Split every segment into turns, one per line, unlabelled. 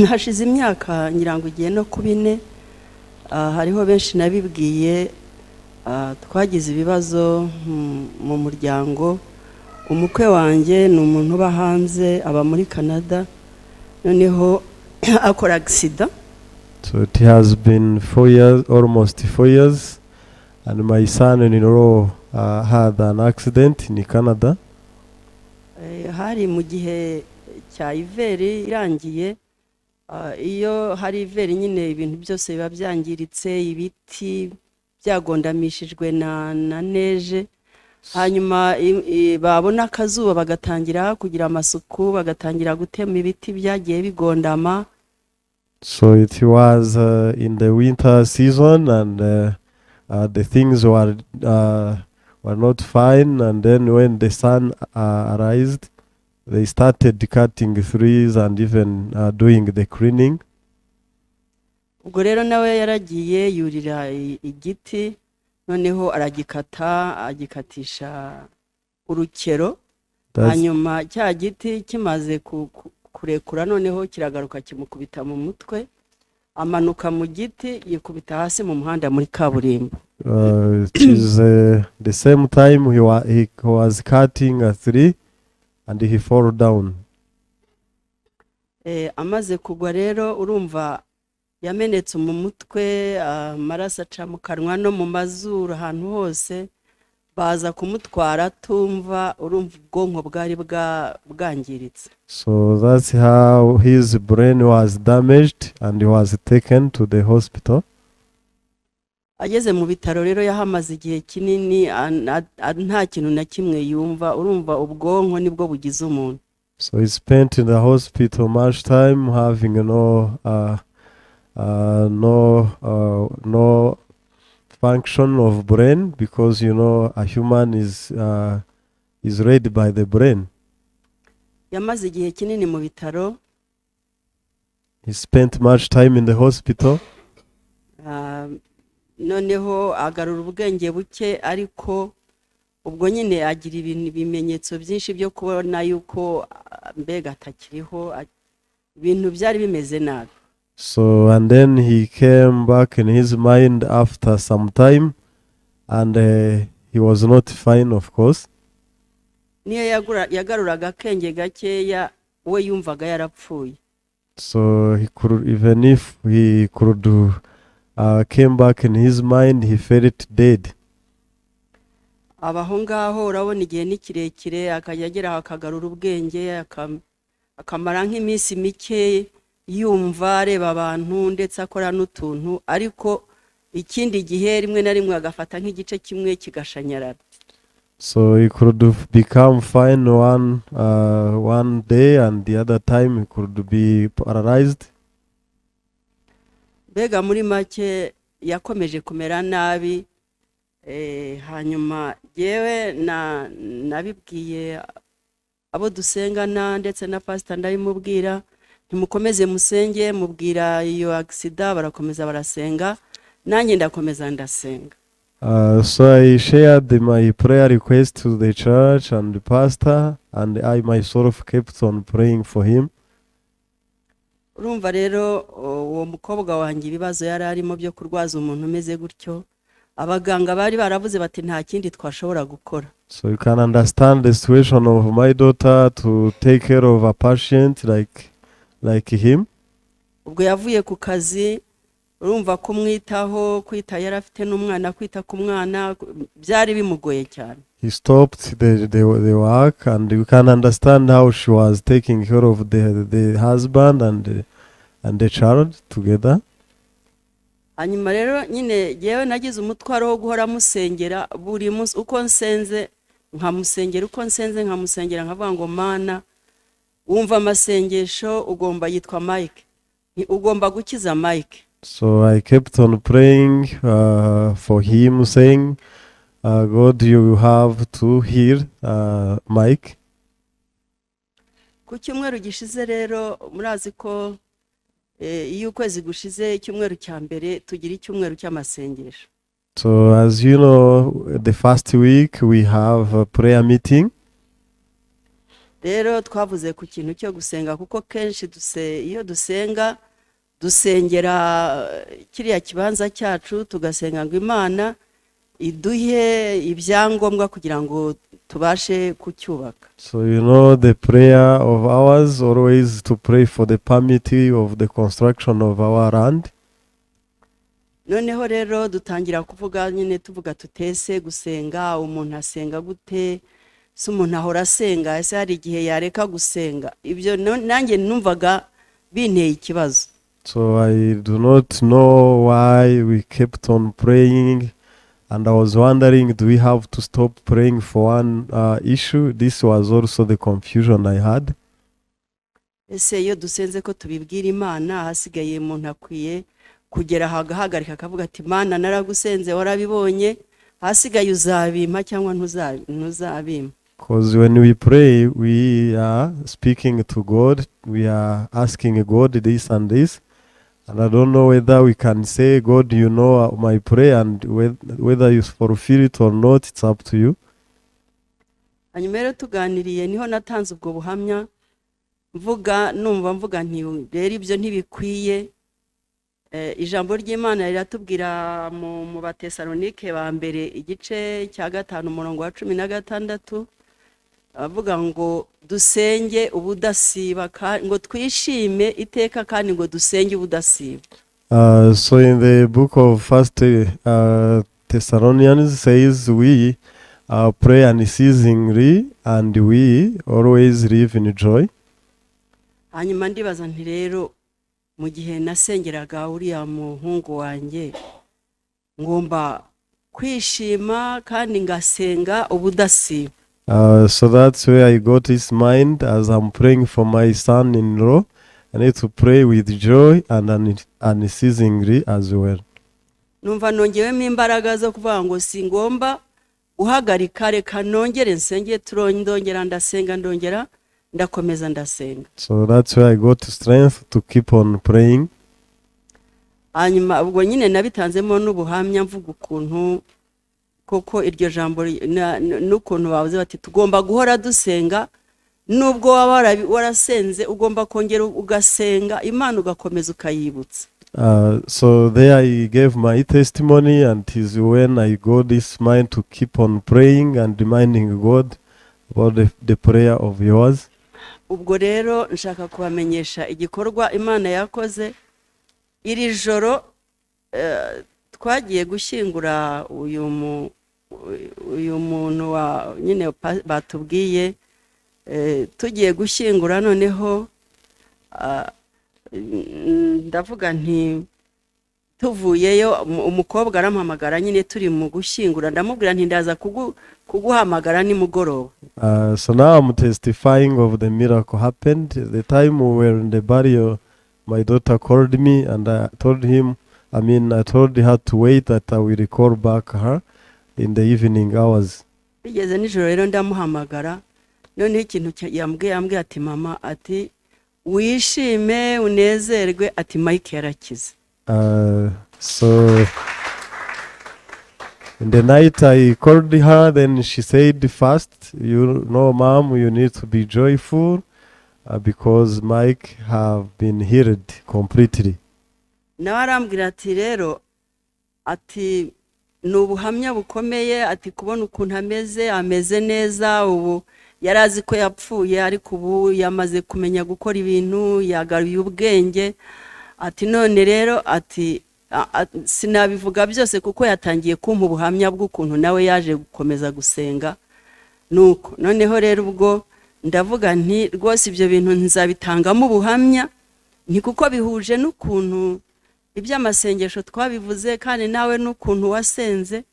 hashize imyaka ngira ngo igiye no kubine hariho benshi nabibwiye twagize ibibazo mu muryango. Umukwe wanjye ni umuntu uba hanze aba muri Canada noneho akora accident.
So it has been 4 years, almost 4 years, and my son-in-law had an accident in Canada.
Hari mu gihe cya iveri irangiye, iyo hari iveri nyine ibintu byose biba byangiritse, ibiti byagondamishijwe na neje, hanyuma babona akazuba bagatangira kugira amasuku, bagatangira gutema ibiti byagiye bigondama.
So it was in the winter season, and the things were not fine, and then when the sun arose, they started cutting trees and even doing the cleaning.
Ubwo rero nawe yaragiye yurira igiti, noneho aragikata, agikatisha urukero, hanyuma cya giti kimaze kurekura noneho kiragaruka kimukubita mu mutwe, amanuka mu giti yikubita hasi mu muhanda muri kaburimbo.
It is the same time he was cutting a tree and he fell down.
Amaze kugwa rero urumva yamenetse mu mutwe, amaraso aca mu kanwa no mu mazuru ahantu hose, baza kumutwara tumva, urumva ubwonko bwari bwangiritse.
So that's how his brain was damaged and he was taken to the hospital.
Ageze mu bitaro rero yahamaze igihe kinini nta kintu na kimwe yumva, urumva ubwonko nibwo bugize umuntu.
So he spent in the hospital much time having no function of brain, because a human is read by the brain.
Yamaze igihe kinini mu bitaro.
He spent much time in the hospital.
Noneho agarura ubwenge buke, ariko ubwo nyine agira ibimenyetso byinshi byo kubona yuko mbega atakiriho, ibintu byari bimeze nabi.
So and then he came back in his mind after some time, and he was not fine, of course.
Niyo yagaruraga akenge gakeya we yumvaga yarapfuye.
So he could, even if he could came back in his mind, he felt dead.
Abaho ngaho urabona igihe ni kirekire, akajya agera akagarura ubwenge, akamara nk'iminsi mike yumva areba abantu ndetse akora n'utuntu, ariko ikindi gihe rimwe na rimwe agafata nk'igice kimwe kigashanyarara.
So he could become fine one day, and the other time he could be paralyzed.
Bega muri make yakomeje kumera nabi. Hanyuma yewe nabibwiye abo dusengana ndetse na pastor ndabimubwira, ntimukomeze musenge, mubwira iyo accident, barakomeza barasenga, nanjye ndakomeza ndasenga.
So I shared my prayer request to the church and the pastor, and I myself kept on praying for him.
Urumva rero uwo mukobwa wanjye ibibazo yari arimo byo kurwaza umuntu umeze gutyo, abaganga bari baravuze bati nta kindi twashobora gukora.
So you can understand the situation of my daughter to take care of a patient like him.
Ubwo yavuye ku kazi, urumva kumwitaho, kwita yari afite n'umwana, kwita ku mwana byari bimugoye cyane.
He stopped the work, and you can understand how she was taking care of the husband and the child together.
Hanyuma rero nyine yewe nagize umutwaro wo guhora musengera buri munsi, uko nsenze nkamusengera, uko nsenze nkamusengera, nkavuga ngo Mana wumva amasengesho, ugomba yitwa Mike, ugomba gukiza Mike.
So I kept on praying for him, saying, God, you have to heal Mike.
Ku cyumweru gishize rero murazi ko iyo ukwezi gushize icyumweru cya mbere tugira icyumweru cy'amasengesho.
So as you know, the first week we have a prayer meeting.
rero twavuze ku kintu cyo gusenga kuko kenshi iyo dusenga dusengera kiriya kibanza cyacu tugasenga ngo Imana iduhe ibyangombwa kugira ngo tubashe kucyubaka.
So the prayer of ours always to pray for the permit of the construction of our land.
Noneho rero dutangira kuvuga nyine tuvuga tutese gusenga umuntu asenga gute, se umuntu ahora asenga, ese hari igihe yareka gusenga. Ibyo nanjye numvaga binteye ikibazo.
So I do not know why we kept on praying, and I was wondering, do we have to stop praying for one issue? This was also the confusion I had.
Ese iyo dusenze ko tubibwira Imana, hasigaye umuntu akwiye kugera hagahagarika akavuga ati Mana naragusenze warabibonye, hasigaye uzabimpa cyangwa ntuzabimpa.
Because when we pray, we are speaking to God, we are asking God this and this, and I don't know whether we can say, God, you know my prayer, and whether you fulfill it or not, it's up to you.
Hanyuma rero tuganiriye niho natanze ubwo buhamya mvuga nti rero ibyo ntibikwiye. Ijambo ry'Imana riratubwira mu Batesalonike ba mbere igice cya 5 umurongo wa 16 avuga ngo dusenge ubudasiba ngo twishime iteka kandi ngo dusenge ubudasiba.
So in the book of First Thessalonians says we pray unceasingly and we always live in joy.
Hanyuma ndibaza nti rero mu gihe nasengeraga uriya muhungu wanjye ngomba kwishima kandi ngasenga ubudasiba.
So that's where I got his mind as I'm praying for my son-in-law. I need to pray with joy and unceasingly as well.
Numva nongewemo imbaraga zo kuvuga ngo singomba uhagarika, reka nongere nsenge, ndongera ndasenga, ndongera ndakomeza ndasenga.
So that's where I got strength to keep on praying.
Hanyuma ubwo nyine nabitanzemo n'ubuhamya mvuga ukuntu koko iryo jambo n'ukuntu bavuze bati tugomba guhora dusenga, nubwo waba warasenze ugomba kongera ugasenga Imana ugakomeza ukayibutsa.
So there I gave my testimony, and it is when I got this mind to keep on praying and reminding God about the prayer of yours.
Ubwo rero nshaka kubamenyesha igikorwa Imana yakoze. Iri joro twagiye gushyingura uyu muntu wa nyine batubwiye, tugiye gushyingura noneho ndavuga nti tuvuyeyo umukobwa arampamagara nyine turi mu gushyingura, ndamubwira nti ndaza kuguhamagara nimugoroba.
So now I'm testifying of the miracle happened. The time we were in the burial, my daughter called me and I told her to wait, that I will call back her in the evening hours.
Bigeze nijoro rero ndamuhamagara, none ikintu yambwiye ati mama, ati wishime unezerwe, ati Mike yarakize.
So in the night I called her, then she said, first, mom, you need to be joyful because Mike have been healed completely.
Nawe arambwira ati rero ati nubuhamya bukomeye, ati kubona ukuntu ameze neza, ubu yarazi ko yapfuye ariko ubu yamaze kumenya gukora ibintu, yagaruye ubwenge. Ati none rero ati sinabivuga byose kuko yatangiye kumpa ubuhamya bw'ukuntu nawe yaje gukomeza gusenga. Nuko noneho rero ubwo ndavuga nti rwose ibyo bintu nzabitangamo ubuhamya, ni kuko bihuje n'ukuntu iby'amasengesho twabivuze kandi nawe n'ukuntu wasenze.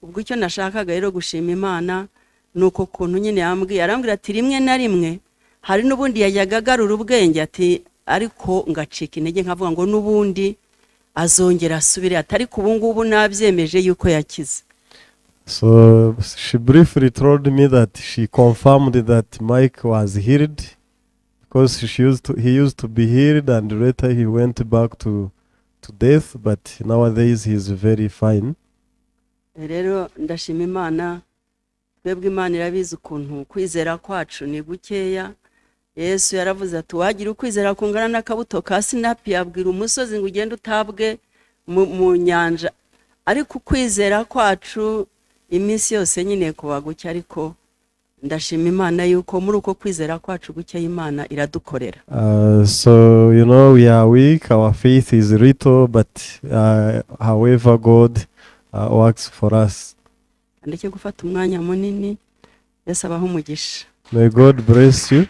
Ubwo icyo nashakaga rero gushima Imana nuko kuntu nyine arambwira ati rimwe na rimwe hari n'ubundi yajyaga agarura ubwenge, ati ariko ngacika intege nkavuga ngo n'ubundi azongera asubire, atari ku bungubu nabyemeje yuko yakize.
So she briefly told me that she confirmed that Mike was healed, because he used to be healed and later he went back to death, but nowadays he is very fine.
Rero ndashima Imana, twebwe Imana irabizi ukuntu kwizera kwacu ni gukeya, Yesu yaravuze ati wagira ukwizera kungana n'akabuto ka sinapi yabwira umusozi ngo ugende utabwe mu nyanja, ariko ukwizera kwacu iminsi yose nyine kuba gucya, ariko ndashima Imana yuko muri uko kwizera kwacu gucya Imana iradukorera.
So you know, we are weak, our faith is little, but however God works for us.
Ndeke gufata umwanya munini. Yesu abaho umugisha.
May God bless you.